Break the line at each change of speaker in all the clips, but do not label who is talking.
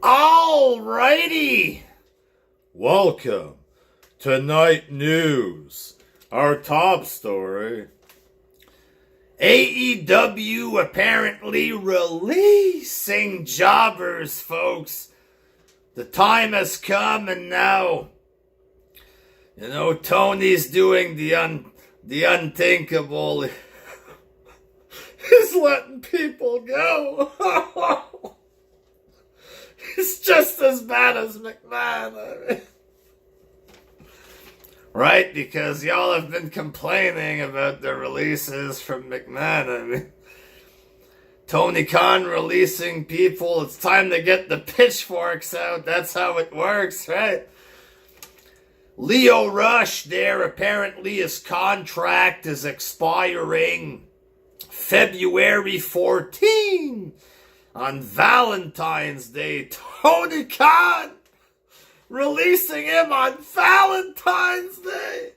Alrighty, welcome to Night News. Our top story: AEW apparently releasing jobbers, folks. The time has come, and now, Tony's doing the unthinkable. He's letting people go. It's just as bad as McMahon. Right? Because y'all have been complaining about the releases from McMahon. Tony Khan releasing people. It's time to get the pitchforks out. That's how it works, right? Lio Rush there, apparently his contract is expiring February 14. On Valentine's Day. Tony Khan releasing him on Valentine's Day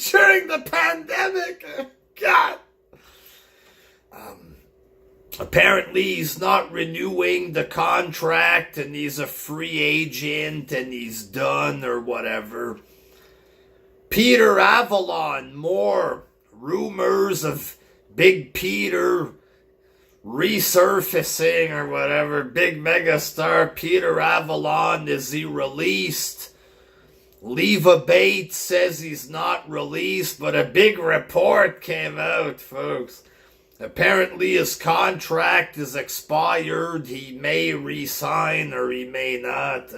during the pandemic. God. Apparently he's not renewing the contract and he's a free agent and he's done or whatever. Peter Avalon, more rumors of Big Peter resurfacing or whatever. Big megastar Peter Avalon, is he released? Leva Bates says he's not released, but a big report came out, folks. Apparently his contract is expired. He may resign or he may not.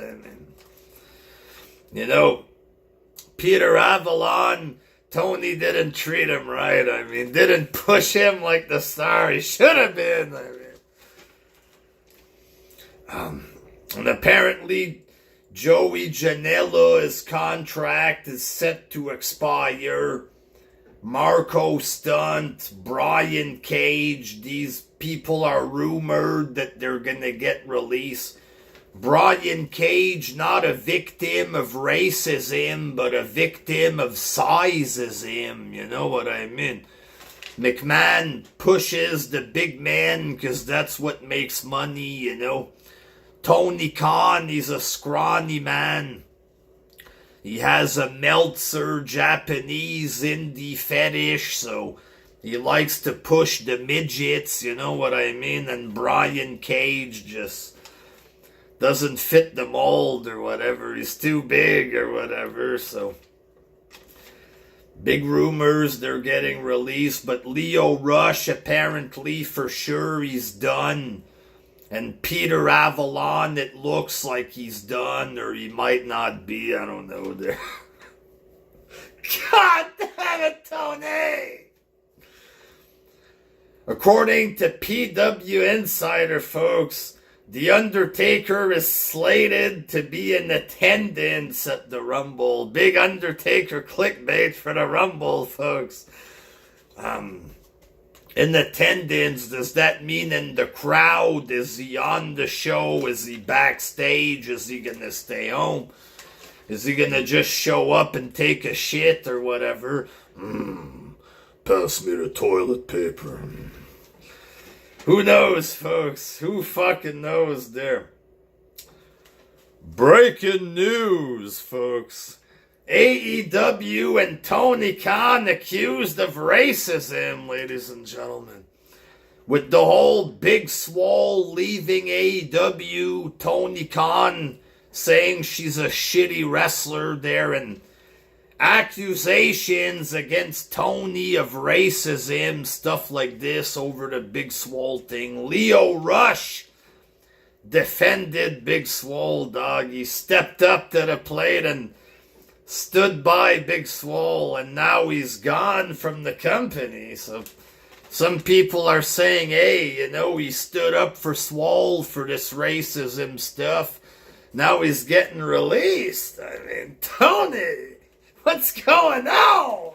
Peter Avalon, Tony didn't treat him right. Didn't push him like the star he should have been. And apparently Joey Janela's contract is set to expire. Marco Stunt, Brian Cage, these people are rumored that they're gonna get released. Brian Cage, not a victim of racism, but a victim of sizeism, you know what I mean? McMahon pushes the big man because that's what makes money, Tony Khan, he's a scrawny man. He has a Meltzer Japanese indie fetish, so he likes to push the midgets, you know what I mean? And Brian Cage just doesn't fit the mold or whatever. He's too big or whatever. So big rumors they're getting released. But Lio Rush, apparently for sure he's done. And Peter Avalon, it looks like he's done, or he might not be. I don't know. There. God damn it, Tony! According to PW Insider, folks, The Undertaker is slated to be in attendance at the Rumble. Big Undertaker clickbait for the Rumble, folks. In attendance, does that mean in the crowd? Is he on the show? Is he backstage? Is he gonna stay home? Is he gonna just show up and take a shit or whatever? Pass me the toilet paper. Who knows, folks? Who fucking knows there? Breaking news, folks. AEW and Tony Khan accused of racism, ladies and gentlemen. With the whole Big Swole leaving AEW, Tony Khan saying she's a shitty wrestler there, and accusations against Tony of racism, stuff like this over the Big Swole thing. Lio Rush defended Big Swole, dog. He stepped up to the plate and stood by Big Swole, and now he's gone from the company. So some people are saying, hey, he stood up for Swole for this racism stuff. Now he's getting released. Tony, what's going on?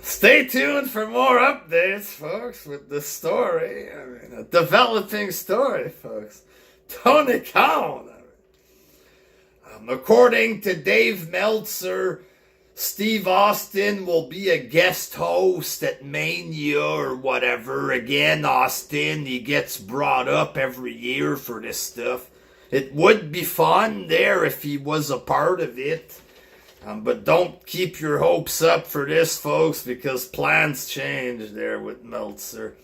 Stay tuned for more updates, folks, with the story. A developing story, folks. Tony Khan. According to Dave Meltzer, Steve Austin will be a guest host at Mania or whatever. Again, Austin, he gets brought up every year for this stuff. It would be fun there if he was a part of it. But don't keep your hopes up for this, folks, because plans change there with Meltzer.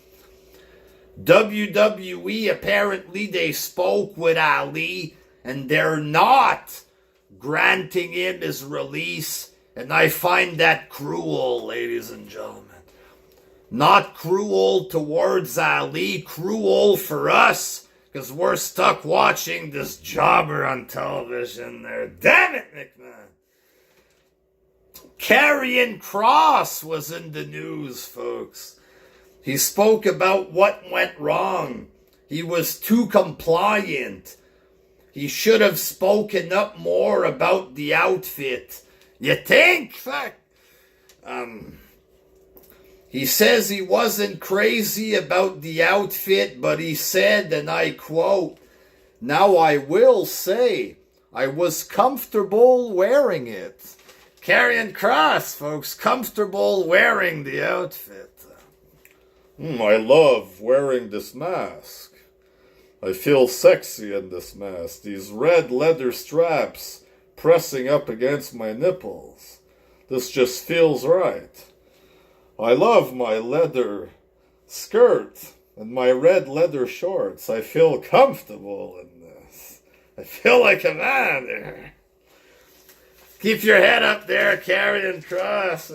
WWE, apparently they spoke with Ali, and they're not granting him his release. And I find that cruel, ladies and gentlemen. Not cruel towards Ali, cruel for us, because we're stuck watching this jobber on television there. Damn it, McMahon. Karrion Kross was in the news, folks. He spoke about what went wrong. He was too compliant. He should have spoken up more about the outfit. You think? Fuck. He says he wasn't crazy about the outfit, but he said, and I quote, "Now I will say, I was comfortable wearing it." Karrion Kross, folks, comfortable wearing the outfit. I love wearing this mask. I feel sexy in this mask. These red leather straps pressing up against my nipples. This just feels right. I love my leather skirt and my red leather shorts. I feel comfortable in this. I feel like a man there. Keep your head up there, Karrion Kross.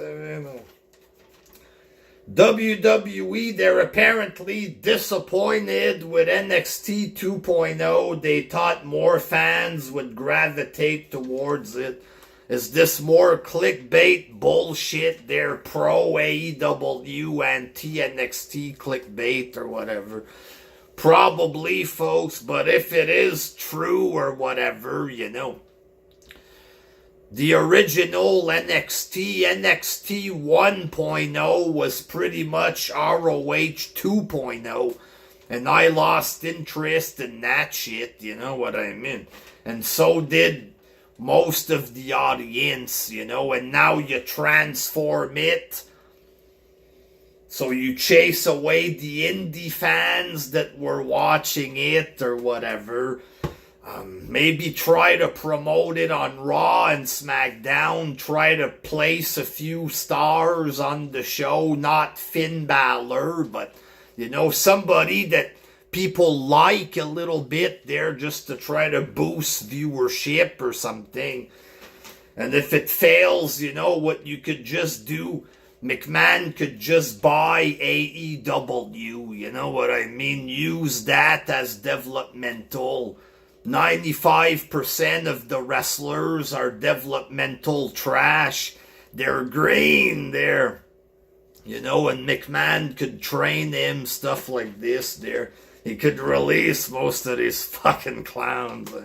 WWE, they're apparently disappointed with NXT 2.0. They thought more fans would gravitate towards it. Is this more clickbait bullshit? They're pro AEW, anti NXT clickbait or whatever. Probably, folks, but if it is true or whatever, the original NXT 1.0 was pretty much ROH 2.0, and I lost interest in that shit, you know what I mean? And so did most of the audience, and now you transform it, so you chase away the indie fans that were watching it or whatever. Maybe try to promote it on Raw and SmackDown. Try to place a few stars on the show. Not Finn Balor, but, somebody that people like a little bit there just to try to boost viewership or something. And if it fails, what you could just do, McMahon could just buy AEW. You know what I mean? Use that as developmental. 95% of the wrestlers are developmental trash. They're green there. And McMahon could train him, stuff like this there. He could release most of these fucking clowns.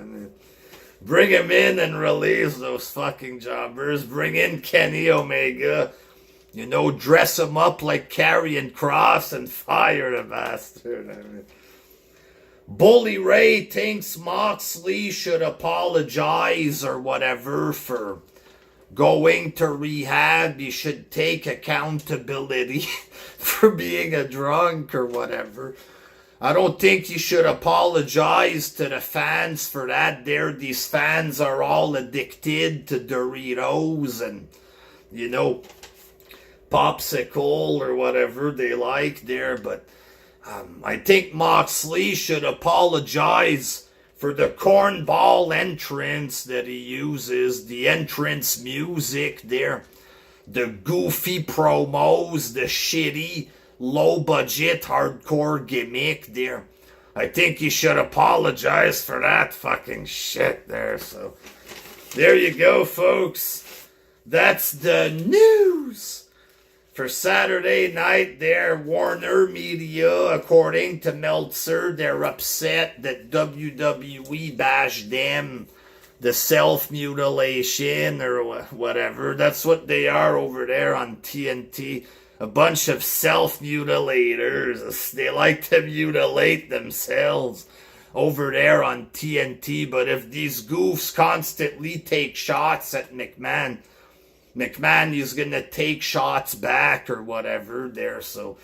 Bring him in and release those fucking jobbers. Bring in Kenny Omega. Dress him up like Karrion Kross and fire the bastard. Bully Ray thinks Moxley should apologize or whatever for going to rehab. He should take accountability for being a drunk or whatever. I don't think you should apologize to the fans for that there. These fans are all addicted to Doritos and, popsicle or whatever they like there, but I think Moxley should apologize for the cornball entrance that he uses, the entrance music there, the goofy promos, the shitty, low-budget, hardcore gimmick there. I think he should apologize for that fucking shit there. So, there you go, folks. That's the news. For Saturday night there, Warner Media, according to Meltzer, they're upset that WWE bashed them, the self-mutilation or whatever. That's what they are over there on TNT. A bunch of self-mutilators. They like to mutilate themselves over there on TNT. But if these goofs constantly take shots at McMahon, McMahon is going to take shots back or whatever there. So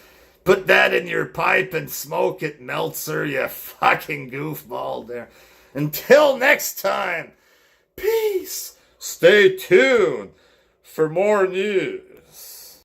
put that in your pipe and smoke it, Meltzer, you fucking goofball there. Until next time, peace. Stay tuned for more news.